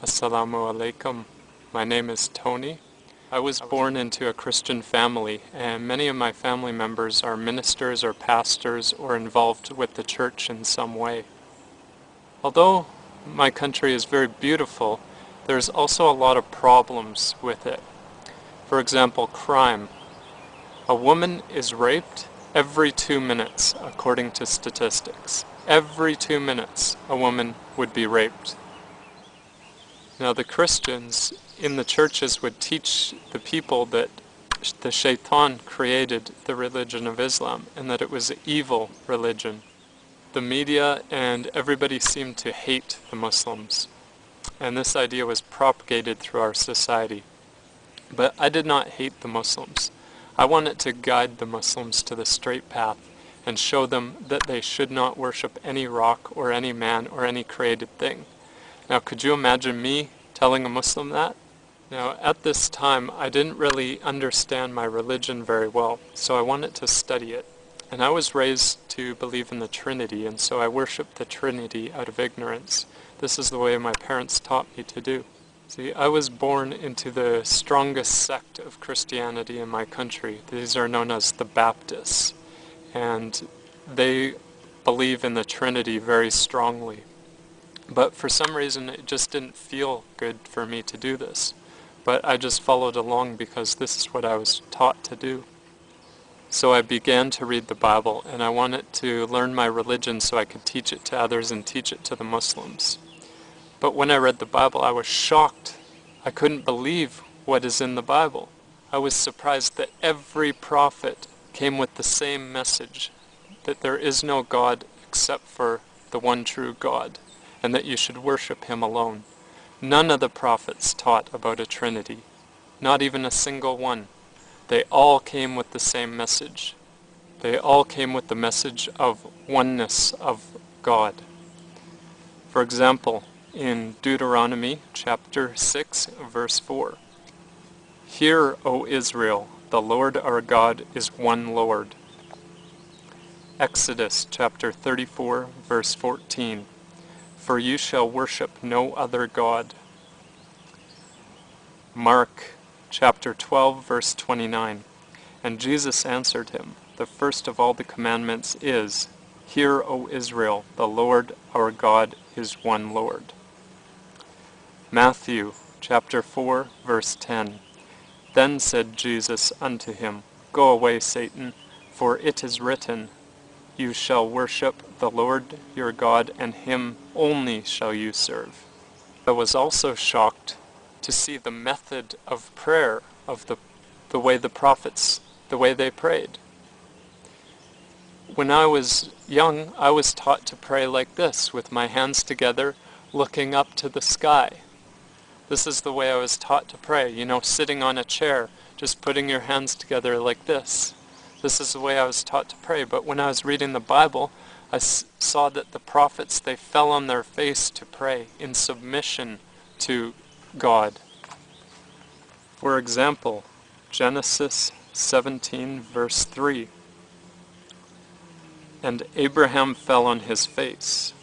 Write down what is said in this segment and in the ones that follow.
Assalamu alaikum. My name is Tony. I was born into a Christian family, and many of my family members are ministers or pastors or involved with the church in some way. Although my country is very beautiful, there's also a lot of problems with it. For example, crime. A woman is raped every 2 minutes, according to statistics. Every 2 minutes, a woman would be raped. Now the Christians in the churches would teach the people that the shaitan created the religion of Islam and that it was an evil religion. The media and everybody seemed to hate the Muslims, and this idea was propagated through our society. But I did not hate the Muslims. I wanted to guide the Muslims to the straight path and show them that they should not worship any rock or any man or any created thing. Now, could you imagine me telling a Muslim that? Now, at this time, I didn't really understand my religion very well, so I wanted to study it. And I was raised to believe in the Trinity, and so I worshiped the Trinity out of ignorance. This is the way my parents taught me to do. See, I was born into the strongest sect of Christianity in my country. These are known as the Baptists, and they believe in the Trinity very strongly. But for some reason, it just didn't feel good for me to do this. But I just followed along because this is what I was taught to do. So I began to read the Bible, and I wanted to learn my religion so I could teach it to others and teach it to the Muslims. But when I read the Bible, I was shocked. I couldn't believe what is in the Bible. I was surprised that every prophet came with the same message, that there is no God except for the one true God, and that you should worship Him alone. None of the prophets taught about a Trinity, not even a single one. They all came with the same message. They all came with the message of oneness of God. For example, in Deuteronomy chapter 6, verse 4, "Hear, O Israel, the Lord our God is one Lord." Exodus chapter 34, verse 14, "For you shall worship no other God." Mark chapter 12, verse 29, "And Jesus answered him, The first of all the commandments is, Hear, O Israel, the Lord our God is one Lord." Matthew chapter 4, verse 10, "Then said Jesus unto him, Go away, Satan, for it is written, You shall worship the Lord your God, and Him only shall you serve." I was also shocked to see the method of prayer of the way the prophets, the way they prayed. When I was young, I was taught to pray like this, with my hands together, looking up to the sky. This is the way I was taught to pray, sitting on a chair, just putting your hands together like this. This is the way I was taught to pray. But when I was reading the Bible, I saw that the prophets, they fell on their face to pray in submission to God. For example, Genesis 17, verse 3, "And Abraham fell on his face."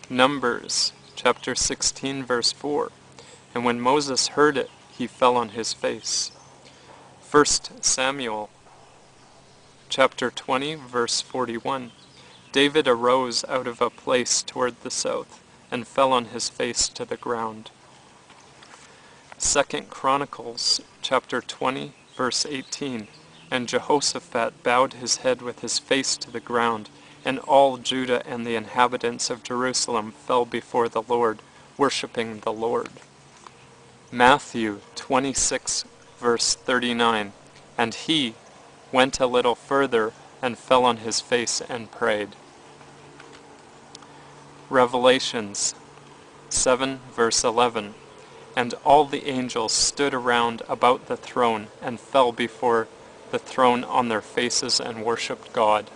Numbers chapter 16, verse 4, "And when Moses heard it, he fell on his face." 1 Samuel chapter 20, verse 41, "David arose out of a place toward the south, and fell on his face to the ground." 2 Chronicles chapter 20, verse 18, "And Jehoshaphat bowed his head with his face to the ground, and all Judah and the inhabitants of Jerusalem fell before the Lord, worshiping the Lord." Matthew 26, verse 39, "And he went a little further and fell on his face and prayed." Revelations 7, verse 11, "And all the angels stood around about the throne and fell before the throne on their faces and worshipped God."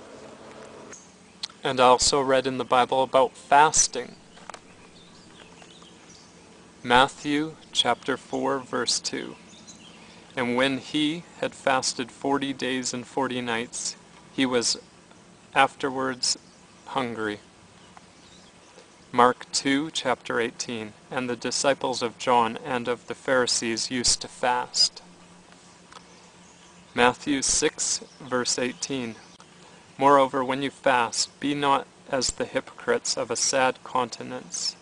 And I also read in the Bible about fasting. Matthew chapter 4, verse 2, "And when he had fasted 40 days and 40 nights, he was afterwards hungry." Mark 2, chapter 18, and the disciples of John and of the Pharisees used to fast. Matthew 6, verse 18, Moreover, when you fast, be not as the hypocrites of a sad countenance,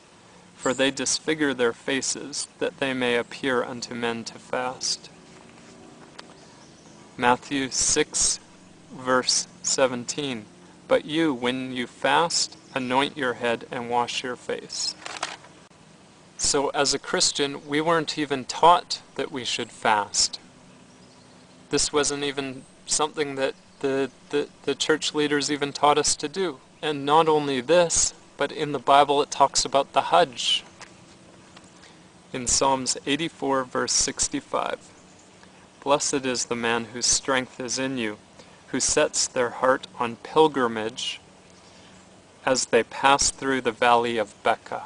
for they disfigure their faces, that they may appear unto men to fast. Matthew 6, verse 17, But you, when you fast, anoint your head and wash your face. So as a Christian, we weren't even taught that we should fast. This wasn't even something that the church leaders even taught us to do. And not only this, but in the Bible it talks about the Hajj. In Psalms 84, verse 65, Blessed is the man whose strength is in you, who sets their heart on pilgrimage as they pass through the valley of Becca.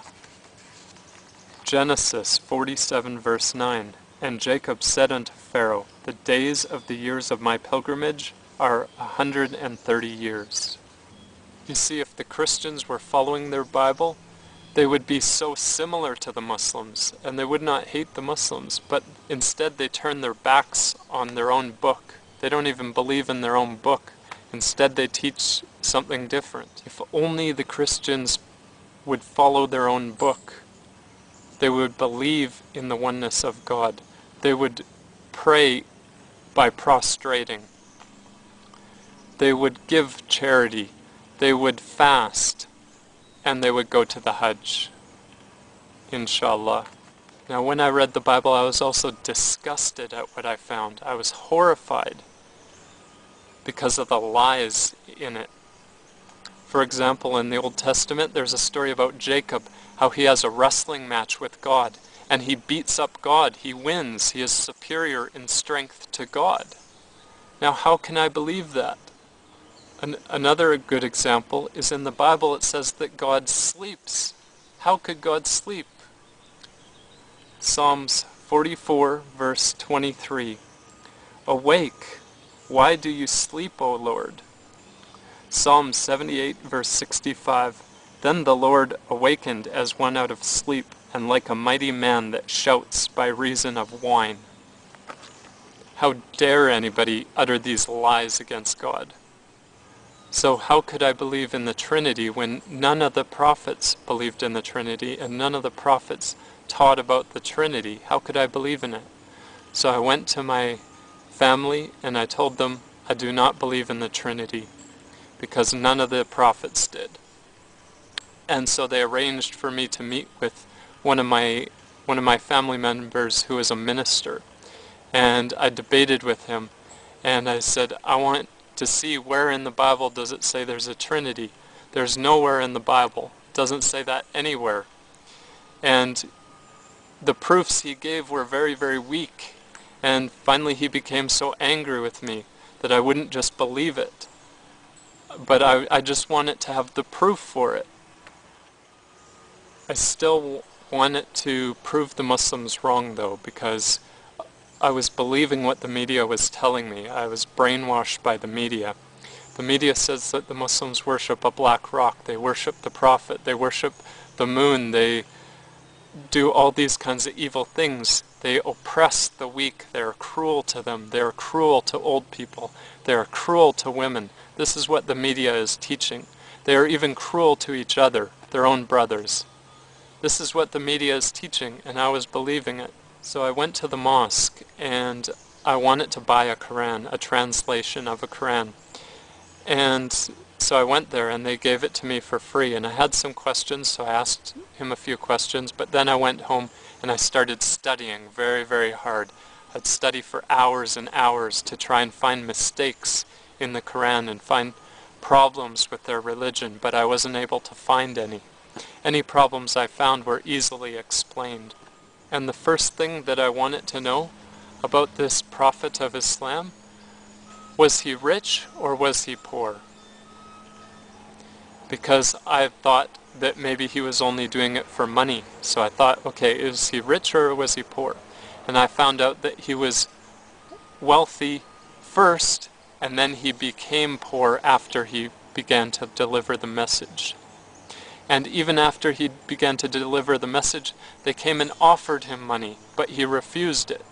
Genesis 47, verse 9, And Jacob said unto Pharaoh, The days of the years of my pilgrimage are 130 years. You see, if the Christians were following their Bible, they would be so similar to the Muslims, and they would not hate the Muslims, but instead they turn their backs on their own book. They don't even believe in their own book. Instead they teach something different. If only the Christians would follow their own book, they would believe in the oneness of God. They would pray by prostrating. They would give charity. They would fast. And they would go to the Hajj, inshallah. Now when I read the Bible, I was also disgusted at what I found. I was horrified because of the lies in it. For example, in the Old Testament, there's a story about Jacob, how he has a wrestling match with God, and he beats up God. He wins. He is superior in strength to God. Now how can I believe that? Another good example is in the Bible. It says that God sleeps. How could God sleep? Psalms 44, verse 23. Awake, why do you sleep, O Lord? Psalm 78, verse 65. Then the Lord awakened as one out of sleep, and like a mighty man that shouts by reason of wine. How dare anybody utter these lies against God? So how could I believe in the Trinity when none of the prophets believed in the Trinity and none of the prophets taught about the Trinity? How could I believe in it? So I went to my family and I told them I do not believe in the Trinity because none of the prophets did. And so they arranged for me to meet with one of my family members who is a minister. And I debated with him and I said, I want to see where in the Bible does it say there's a Trinity. There's nowhere in the Bible. It doesn't say that anywhere. And the proofs he gave were very, very weak. And finally he became so angry with me that I wouldn't just believe it. But I just wanted to have the proof for it. I still wanted to prove the Muslims wrong though, because I was believing what the media was telling me. I was brainwashed by the media. The media says that the Muslims worship a black rock. They worship the Prophet. They worship the moon. They do all these kinds of evil things. They oppress the weak. They are cruel to them. They are cruel to old people. They are cruel to women. This is what the media is teaching. They are even cruel to each other, their own brothers. This is what the media is teaching, and I was believing it. So I went to the mosque and I wanted to buy a Quran, a translation of a Quran. And so I went there and they gave it to me for free. And I had some questions, so I asked him a few questions. But then I went home and I started studying very, very hard. I'd study for hours and hours to try and find mistakes in the Quran and find problems with their religion, but I wasn't able to find any. Any problems I found were easily explained. And the first thing that I wanted to know about this Prophet of Islam, was he rich or was he poor? Because I thought that maybe he was only doing it for money. So I thought, okay, is he rich or was he poor? And I found out that he was wealthy first, and then he became poor after he began to deliver the message. And even after he began to deliver the message, they came and offered him money, but he refused it.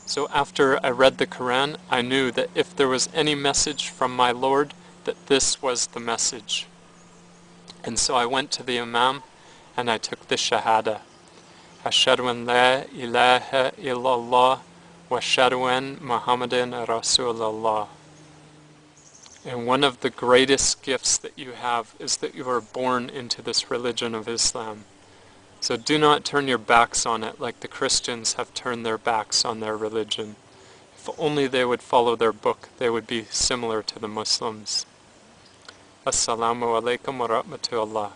So after I read the Quran, I knew that if there was any message from my Lord, that this was the message. And so I went to the Imam and I took the Shahada. Ashhadu an la ilaha illallah wa ashhadu an Muhammadan Rasulullah. And one of the greatest gifts that you have is that you are born into this religion of Islam. So do not turn your backs on it like the Christians have turned their backs on their religion. If only they would follow their book, they would be similar to the Muslims. Assalamu alaikum wa rahmatullah.